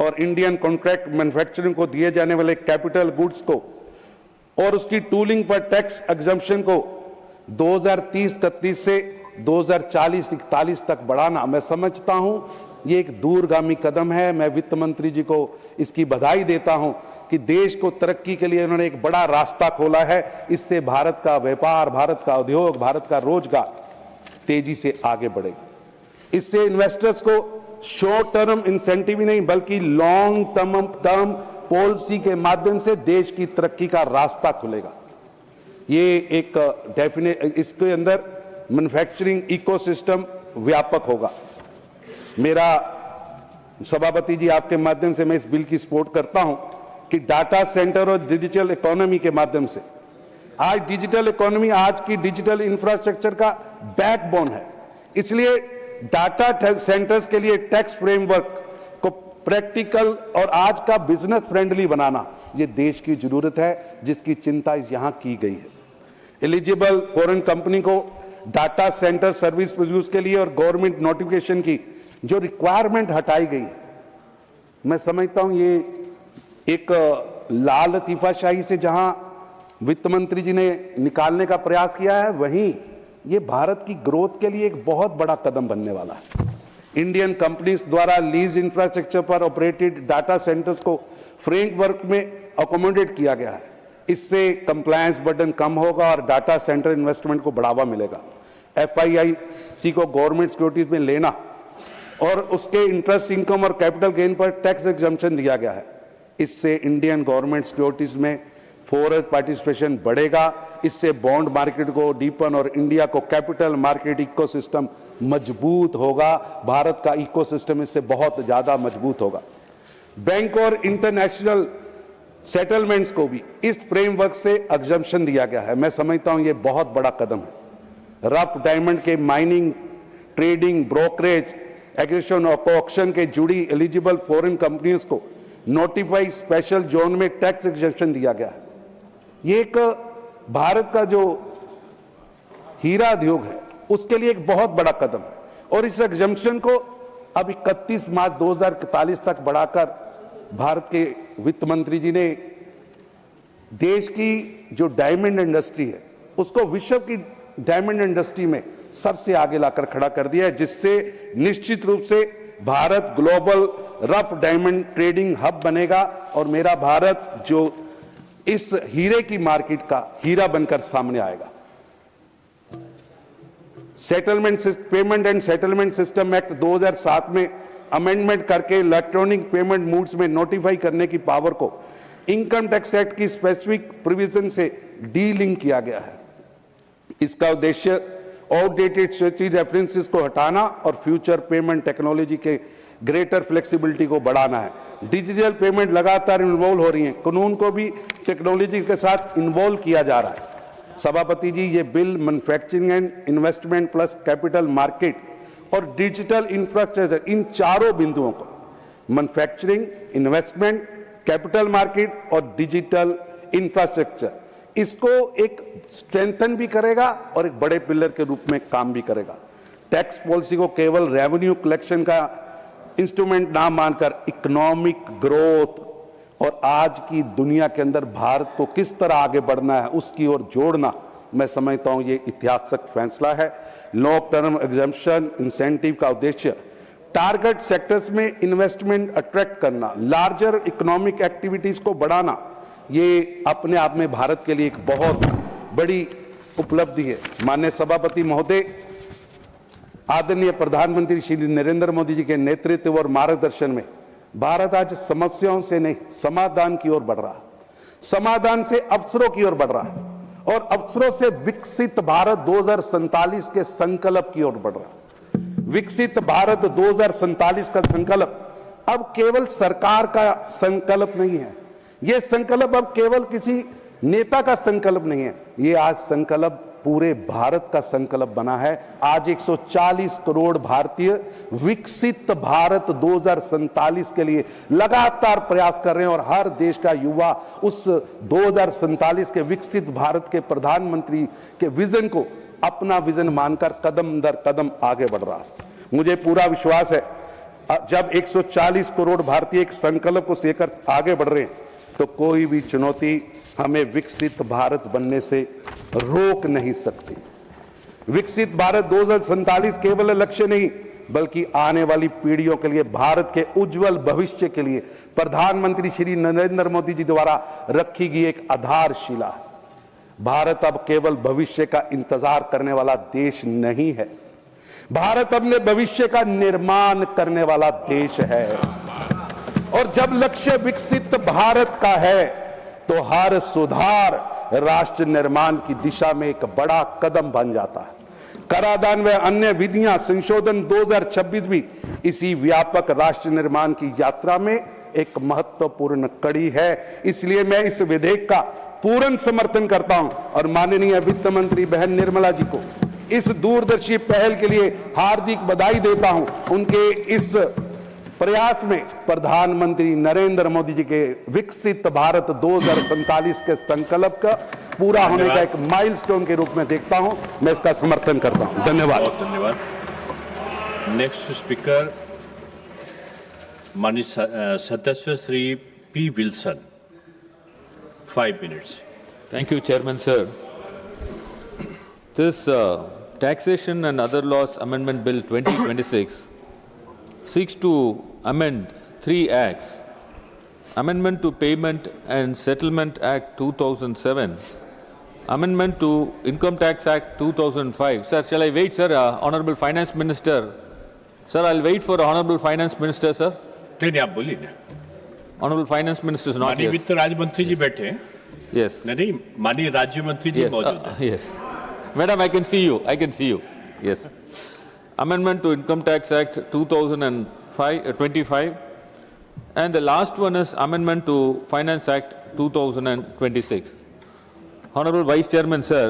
और इंडियन कॉन्ट्रैक्ट मैन्युफैक्चरिंग को दिए जाने वाले कैपिटल गुड्स को और उसकी टूलिंग पर टैक्स एग्जम्पशन को 2030-31 से 2040-41 तक बढ़ाना, मैं समझता हूं ये एक दूरगामी कदम है। मैं वित्त मंत्री जी को इसकी बधाई देता हूं कि देश को तरक्की के लिए उन्होंने एक बड़ा रास्ता खोला है। इससे भारत का व्यापार, भारत का उद्योग, भारत का रोजगार तेजी से आगे बढ़ेगा। इससे इन्वेस्टर्स को शॉर्ट टर्म इंसेंटिव ही नहीं, बल्कि लॉन्ग टर्म पॉलिसी के माध्यम से देश की तरक्की का रास्ता खुलेगा। ये एक डेफिनेट, इसके अंदर मैन्युफैक्चरिंग इकोसिस्टम व्यापक होगा। मेरा सभापति जी, आपके माध्यम से मैं इस बिल की सपोर्ट करता हूं कि डाटा सेंटर और डिजिटल इकोनॉमी के माध्यम से, आज डिजिटल इकोनॉमी आज की डिजिटल इंफ्रास्ट्रक्चर का बैकबोन है। इसलिए डाटा सेंटर्स के लिए टैक्स फ्रेमवर्क को प्रैक्टिकल और आज का बिजनेस फ्रेंडली बनाना, ये देश की जरूरत है, जिसकी चिंता यहां की गई है। एलिजिबल फॉरेन कंपनी को डाटा सेंटर सर्विस प्रोड्यूस के लिए और गवर्नमेंट नोटिफिकेशन की जो रिक्वायरमेंट हटाई गई, मैं समझता हूं ये एक लाल लतीफाशाही से जहां वित्त मंत्री जी ने निकालने का प्रयास किया है, वहीं ये भारत की ग्रोथ के लिए एक बहुत बड़ा कदम बनने वाला है। इंडियन कंपनीज द्वारा लीज इंफ्रास्ट्रक्चर पर ऑपरेटेड डाटा सेंटर्स को फ्रेमवर्क में अकोमोडेट किया गया है। इससे कंप्लायंस बर्डन कम होगा और डाटा सेंटर इन्वेस्टमेंट को बढ़ावा मिलेगा। FIIC को गवर्नमेंट सिक्योरिटीज में लेना और उसके इंटरेस्ट इनकम और कैपिटल गेन पर टैक्स एग्जम्पशन दिया गया है। इससे इंडियन गवर्नमेंट सिक्योरिटीज में फॉरेन पार्टिसिपेशन बढ़ेगा। इससे बॉन्ड मार्केट को डीपन और इंडिया को कैपिटल मार्केट इकोसिस्टम मजबूत होगा। भारत का इकोसिस्टम इससे बहुत ज्यादा मजबूत होगा। बैंक और इंटरनेशनल सेटलमेंट्स को भी इस फ्रेमवर्क से एग्जम्पशन दिया गया है। मैं समझता हूं यह बहुत बड़ा कदम है। रफ डायमंड के माइनिंग, ट्रेडिंग, ब्रोकरेज, एक्विजिशन और ऑक्शन के जुड़ी एलिजिबल फॉरेन कंपनियों को नोटिफाई स्पेशल जोन में टैक्स एग्जम्पशन दिया गया है। ये एक भारत का जो हीरा उद्योग है उसके लिए एक बहुत बड़ा कदम है और इस एग्जम्पशन को अब 31 मार्च 2041 तक बढ़ाकर भारत के वित्त मंत्री जी ने देश की जो डायमंड इंडस्ट्री है उसको विश्व की डायमंड इंडस्ट्री में सबसे आगे लाकर खड़ा कर दिया है, जिससे निश्चित रूप से Bharat global rough diamond trading hub बनेगा और मेरा भारत जो इस हीरे की मार्केट का हीरा बनकर सामने आएगा। Settlement payment and settlement system act 2007 में अमेंडमेंट करके इलेक्ट्रॉनिक पेमेंट मोड्स में नोटिफाई करने की पावर को इनकम टैक्स एक्ट की स्पेसिफिक प्रोविजन से डीलिंक किया गया है। इसका उद्देश्य आउटडेटेड स्टैट्यूटरी रेफरेंसेस को हटाना और फ्यूचर पेमेंट टेक्नोलॉजी के ग्रेटर फ्लेक्सिबिलिटी को बढ़ाना है। डिजिटल पेमेंट लगातार इन्वॉल्व हो रही है, कानून को भी टेक्नोलॉजी के साथ इन्वॉल्व किया जा रहा है। सभापति जी, ये bill manufacturing and investment plus capital market और डिजिटल इंफ्रास्ट्रक्चर, इन चारों बिंदुओं को, मैन्युफैक्चरिंग, इन्वेस्टमेंट, कैपिटल मार्केट और डिजिटल इंफ्रास्ट्रक्चर, इसको एक स्ट्रेंथन भी करेगा और एक बड़े पिलर के रूप में काम भी करेगा। टैक्स पॉलिसी को केवल रेवेन्यू कलेक्शन का इंस्ट्रूमेंट ना मानकर इकोनॉमिक ग्रोथ और आज की दुनिया के अंदर भारत को किस तरह आगे बढ़ना है उसकी ओर जोड़ना, मैं समझता हूं ये ऐतिहासिक फैसला है। लॉन्ग टर्म एग्जेम्पशन इंसेंटिव का उद्देश्य टारगेट सेक्टर्स में इन्वेस्टमेंट अट्रैक्ट करना, लार्जर इकोनॉमिक एक्टिविटीज को बढ़ाना, ये अपने आप में भारत के लिए एक बहुत बड़ी उपलब्धि है। माननीय सभापति महोदय, आदरणीय प्रधानमंत्री श्री नरेंद्र मोदी जी के नेतृत्व और मार्गदर्शन में भारत आज समस्याओं से नहीं समाधान की ओर बढ़ रहा है, समाधान से अवसरों की ओर बढ़ रहा है और अवसरों से विकसित भारत 2047 के संकल्प की ओर बढ़ रहा है। विकसित भारत 2047 का संकल्प अब केवल सरकार का संकल्प नहीं है, यह संकल्प अब केवल किसी नेता का संकल्प नहीं है, ये आज संकल्प पूरे भारत का संकल्प बना है। आज 140 करोड़ भारतीय विकसित भारत 2047 के लिए लगातार प्रयास कर रहे हैं और हर देश का युवा उस 2047 के विकसित भारत के प्रधानमंत्री के विजन को अपना विजन मानकर कदम दर कदम आगे बढ़ रहा है। मुझे पूरा विश्वास है जब 140 करोड़ भारतीय एक संकल्प को लेकर आगे बढ़ रहे हैं तो कोई भी चुनौती हमें विकसित भारत बनने से रोक नहीं सकती। विकसित भारत 2047 केवल लक्ष्य नहीं बल्कि आने वाली पीढ़ियों के लिए भारत के उज्जवल भविष्य के लिए प्रधानमंत्री श्री नरेंद्र मोदी जी द्वारा रखी गई एक आधारशिला है। भारत अब केवल भविष्य का इंतजार करने वाला देश नहीं है, भारत अपने भविष्य का निर्माण करने वाला देश है। और जब लक्ष्य विकसित भारत का है तो हर सुधार राष्ट्र निर्माण की दिशा में एक बड़ा कदम बन जाता है। कराधान व अन्य विधियां संशोधन 2026 भी इसी व्यापक राष्ट्र निर्माण की यात्रा में एक महत्वपूर्ण कड़ी है। इसलिए मैं इस विधेयक का पूर्ण समर्थन करता हूं और माननीय वित्त मंत्री बहन निर्मला जी को इस दूरदर्शी पहल के लिए हार्दिक बधाई देता हूं। उनके इस प्रयास में प्रधानमंत्री नरेंद्र मोदी जी के विकसित भारत 2047 के संकल्प का पूरा होने का एक माइलस्टोन के रूप में देखता हूं, मैं इसका समर्थन करता हूं। धन्यवाद। बहुत धन्यवाद। नेक्स्ट स्पीकर माननीय सदस्य Shri P Wilson, 5 minutes. Thank you, Chairman, sir. This Taxation and Other Laws Amendment Bill 2026 seeks to amend 3 acts: Amendment to Payment and Settlement Act 2007, Amendment to Income Tax Act 2005. Sir, shall I wait, sir? Honorable Finance Minister. Sir, I'll wait for Honorable Finance Minister, sir. नहीं, आप बोलिए ना। Honorable Finance Minister is not माननीय here. वित्त राज्य मंत्री जी बैठे हैं। Yes. नहीं, माननीय राज्य मंत्री जी Yes. मौजूद हैं। Yes. Madam, I can see you. I can see you. Yes. Amendment to Income Tax Act 2025, and the last one is Amendment to Finance Act 2026. Honorable Vice Chairman, sir,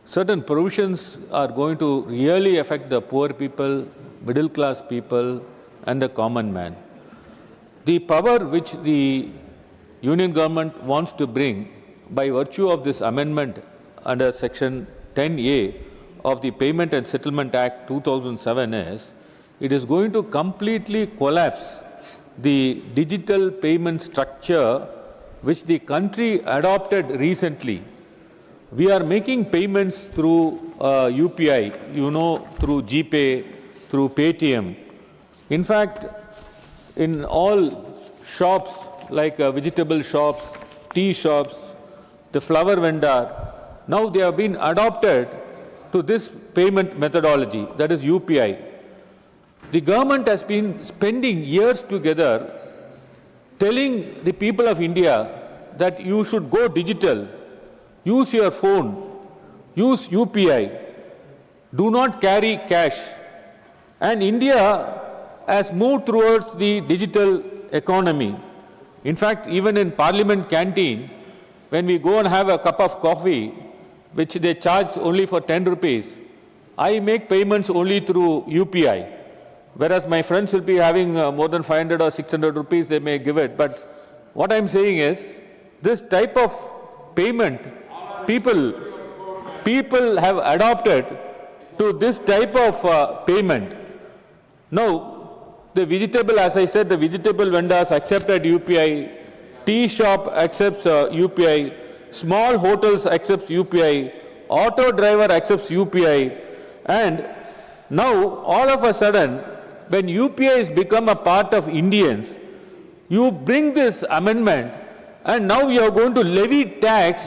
certain provisions are going to really affect the poor people, middle class people, and the common man. The power which the Union government wants to bring by virtue of this amendment under Section 10A of the Payment and Settlement Act 2007 is, it is going to completely collapse the digital payment structure which the country adopted recently. We are making payments through UPI, through GPay, through Paytm. In fact, in all shops like vegetable shops, tea shops, the flower vendor, now they have been adopted to this payment methodology, that is UPI. The government has been spending years together telling the people of India that you should go digital, use your phone, use UPI, do not carry cash. And India has moved towards the digital economy. In fact, even in Parliament canteen, when we go and have a cup of coffee, which they charge only for 10 rupees, I make payments only through UPI. Whereas my friends will be having more than 500 or 600 rupees, they may give it. But what I'm saying is, this type of payment, people have adopted to this type of payment. Now, the vegetable, as I said, the vegetable vendors accepted UPI, tea shop accepts UPI, small hotels accepts UPI, auto driver accepts UPI, and now all of a sudden, when UPI has become a part of Indians, you bring this amendment and now you are going to levy tax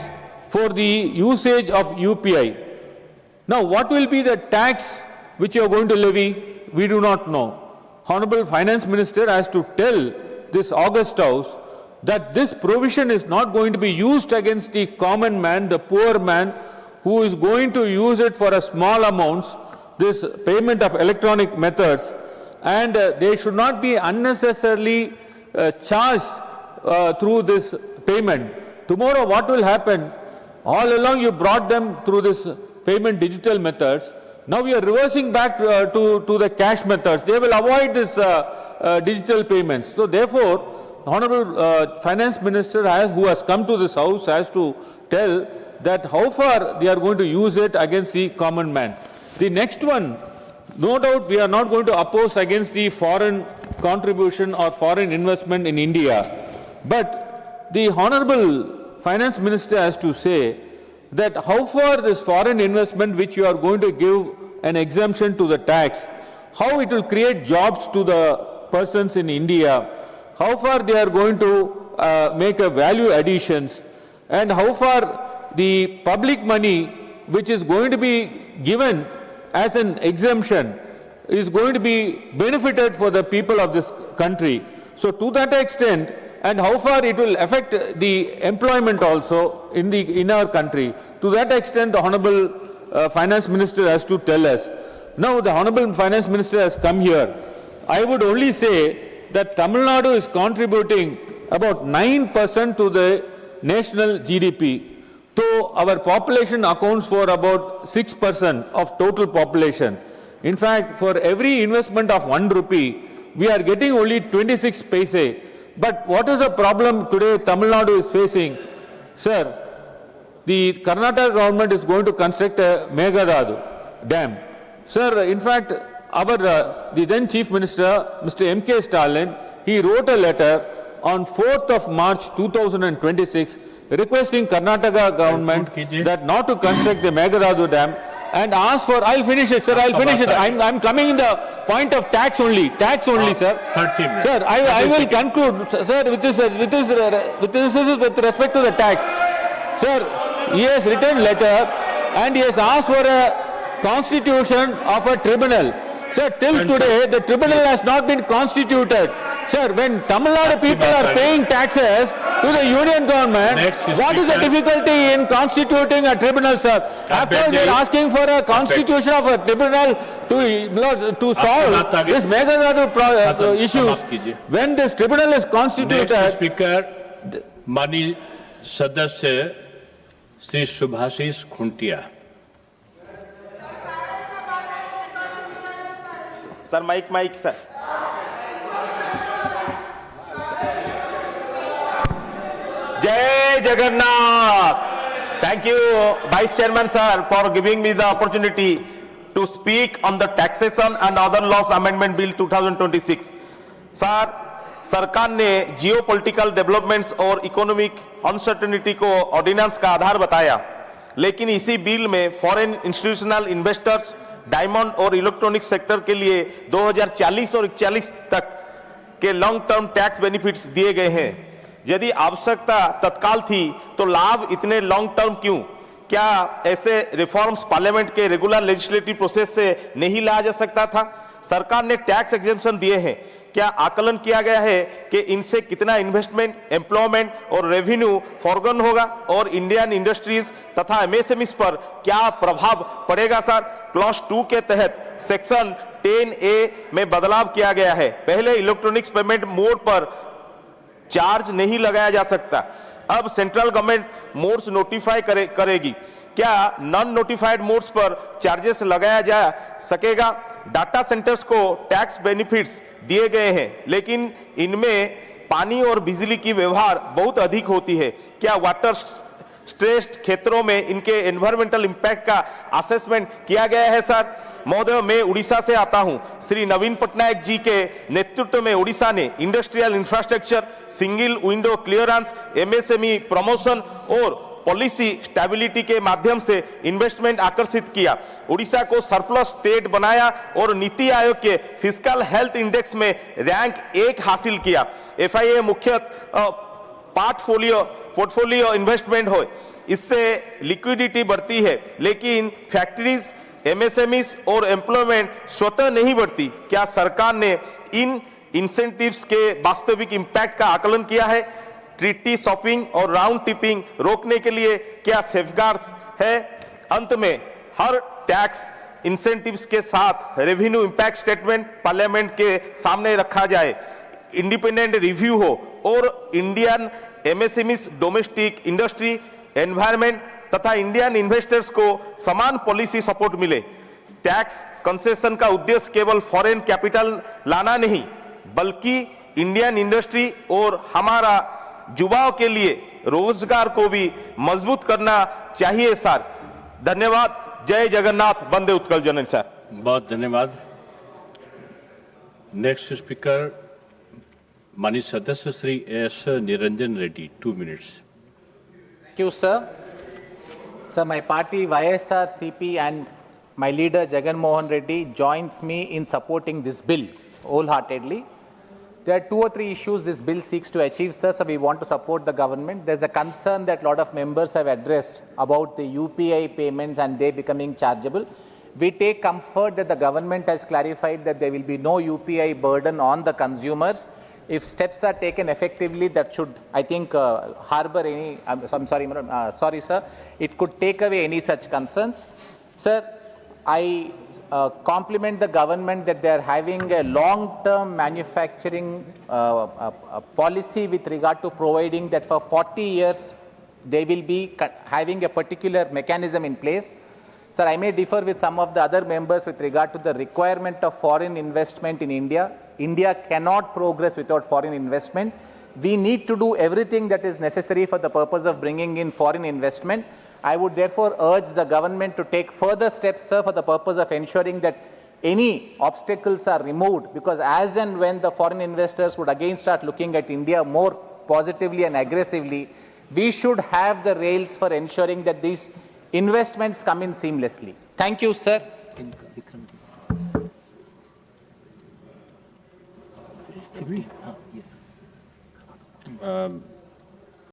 for the usage of UPI. Now, what will be the tax which you are going to levy? We do not know. Honorable Finance Minister has to tell this August House that this provision is not going to be used against the common man, the poor man, who is going to use it for a small amounts, this payment of electronic methods, and they should not be unnecessarily charged through this payment. Tomorrow what will happen? All along you brought them through this payment digital methods. Now we are reversing back to the cash methods. They will avoid this digital payments. So therefore, Honorable Finance Minister who has come to this house has to tell that how far they are going to use it against the common man. The next one, no doubt we are not going to oppose against the foreign contribution or foreign investment in India. But the Honorable Finance Minister has to say that how far this foreign investment which you are going to give an exemption to the tax, how it will create jobs to the persons in India, how far they are going to make a value additions, and how far the public money which is going to be given as an exemption is going to be benefited for the people of this country. So to that extent, and how far it will affect the employment also in our country, to that extent the Honorable Finance Minister has to tell us. Now the Honorable Finance Minister has come here. I would only say that Tamil Nadu is contributing about 9% to the national GDP. So our population accounts for about 6% of total population. In fact, for every investment of 1 rupee, we are getting only 26 paise. But what is the problem today Tamil Nadu is facing? Sir, the Karnataka government is going to construct a Meghalaya dam. Sir, in fact, the then Chief Minister, Mr. M.K. Stalin, he wrote a letter on 4th of March 2026 requesting Karnataka government that not to construct the Meghalaya dam and ask for, I'll finish it, sir, I'll finish it. I'm coming in the point of tax only, sir. 30 minutes. Sir, I will conclude, sir, with respect to the tax. Sir, he has written letter and he has asked for a constitution of a tribunal. Sir, till today, the tribunal has not been constituted. Sir, when Tamil Nadu people are paying taxes to the union government, what is the difficulty in constituting a tribunal, sir? After all, they are asking for a constitution of a tribunal to solve this Meghalaya issues. When this tribunal is constituted... Next speaker, Mani Sadasya, Sri Subhasis Khuntia. Sir, mic, sir. Jai Jagannath. Thank you, Vice Chairman, sir, for giving me the opportunity to speak on the Taxation and Other Laws Amendment Bill 2026. Sir, सरकार ने geopolitical developments और economic uncertainty को ordinance का आधार बताया, लेकिन इसी bill में foreign institutional investors, diamond और इलेक्ट्रॉनिक सेक्टर के लिए 2040 और 41 तक के लॉन्ग टर्म टैक्स बेनिफिट्स दिए गए हैं। यदि आवश्यकता तत्काल थी तो लाभ इतने लॉन्ग टर्म क्यों? क्या ऐसे रिफॉर्म्स पार्लियामेंट के रेगुलर लेजिस्लेटिव प्रोसेस से नहीं लाया जा सकता था? सरकार ने टैक्स एग्जेम्पशन दिए हैं, क्या आकलन किया गया है कि इनसे कितना इन्वेस्टमेंट, एम्प्लॉयमेंट और रेवेन्यू फॉरगॉन होगा और इंडियन इंडस्ट्रीज तथा एमएसएमईज पर क्या प्रभाव पड़ेगा? सर, क्लॉज 2 के तहत सेक्शन 10A में बदलाव किया गया है। पहले इलेक्ट्रॉनिक्स पेमेंट मोड पर चार्ज नहीं लगाया जा सकता, अब सेंट्रल गवर्नमेंट मोड्स नोटिफाई करेगी। क्या नॉन नोटिफाइड मोड्स पर चार्जेस लगाया जा सकेगा? डाटा सेंटर्स को टैक्स बेनिफिट्स दिए गए हैं, लेकिन इनमें पानी और बिजली की व्यवहार बहुत अधिक होती है। क्या वाटर स्ट्रेस्ड क्षेत्रों में इनके एनवायरमेंटल इम्पैक्ट का असेसमेंट किया गया है सर। महोदय, मैं उड़ीसा से आता हूं। श्री नवीन पटनायक जी के नेतृत्व में उड़ीसा ने industrial infrastructure, single window clearance, MSME promotion और पॉलिसी स्टेबिलिटी के माध्यम से इन्वेस्टमेंट आकर्षित किया। उड़ीसा को सरप्लस स्टेट बनाया और नीति आयोग के फिस्कल हेल्थ इंडेक्स में रैंक 1 हासिल किया। एफआईए मुख्य पोर्टफोलियो इन्वेस्टमेंट हो, इससे लिक्विडिटी बढ़ती है, लेकिन फैक्ट्रीज, एमएसएमईज और एम्प्लॉयमेंट स्वतः नहीं बढ़ती। क्या सरकार ने इन इंसेंटिव्स के वास्तविक इंपैक्ट का आकलन किया है? ट्रीटी शॉपिंग और राउंड टिपिंग रोकने के लिए क्या सेफगार्ड्स है? अंत में हर टैक्स इंसेंटिव्स के साथ रेवेन्यू इंपैक्ट स्टेटमेंट पार्लियामेंट के सामने रखा जाए, इंडिपेंडेंट रिव्यू हो और Indian MSMEs, domestic industry, environment तथा इंडियन इन्वेस्टर्स को समान पॉलिसी सपोर्ट मिले। टैक्स कंसेशन का उद्देश्य केवल फॉरेन कैपिटल लाना नहीं, बल्कि इंडियन इंडस्ट्री और हमारा युवाओं के लिए रोजगार को भी मजबूत करना चाहिए सर। धन्यवाद। जय जगन्नाथ, वंदे उत्कल जननी सर। बहुत धन्यवाद। नेक्स्ट स्पीकर माननीय सदस्य Shri S Niranjan Reddy, 2 minutes. Thank you, sir. Sir, my party YSR CP and my leader Jagan Mohan Reddy joins me in supporting this bill wholeheartedly. There are 2 or 3 issues this bill seeks to achieve, sir, so we want to support the government. There's a concern that a lot of members have addressed about the UPI payments and they becoming chargeable. We take comfort that the government has clarified that there will be no UPI burden on the consumers. If steps are taken effectively, that should, I think, harbor any, sorry, sir, it could take away any such concerns. Sir, I compliment the government that they are having a long-term manufacturing policy with regard to providing that for 40 years they will be having a particular mechanism in place. Sir, I may differ with some of the other members with regard to the requirement of foreign investment in India. India cannot progress without foreign investment. We need to do everything that is necessary for the purpose of bringing in foreign investment. I would therefore urge the government to take further steps, sir, for the purpose of ensuring that any obstacles are removed, because as and when the foreign investors would again start looking at India more positively and aggressively, we should have the rails for ensuring that these investments come in seamlessly. Thank you, sir.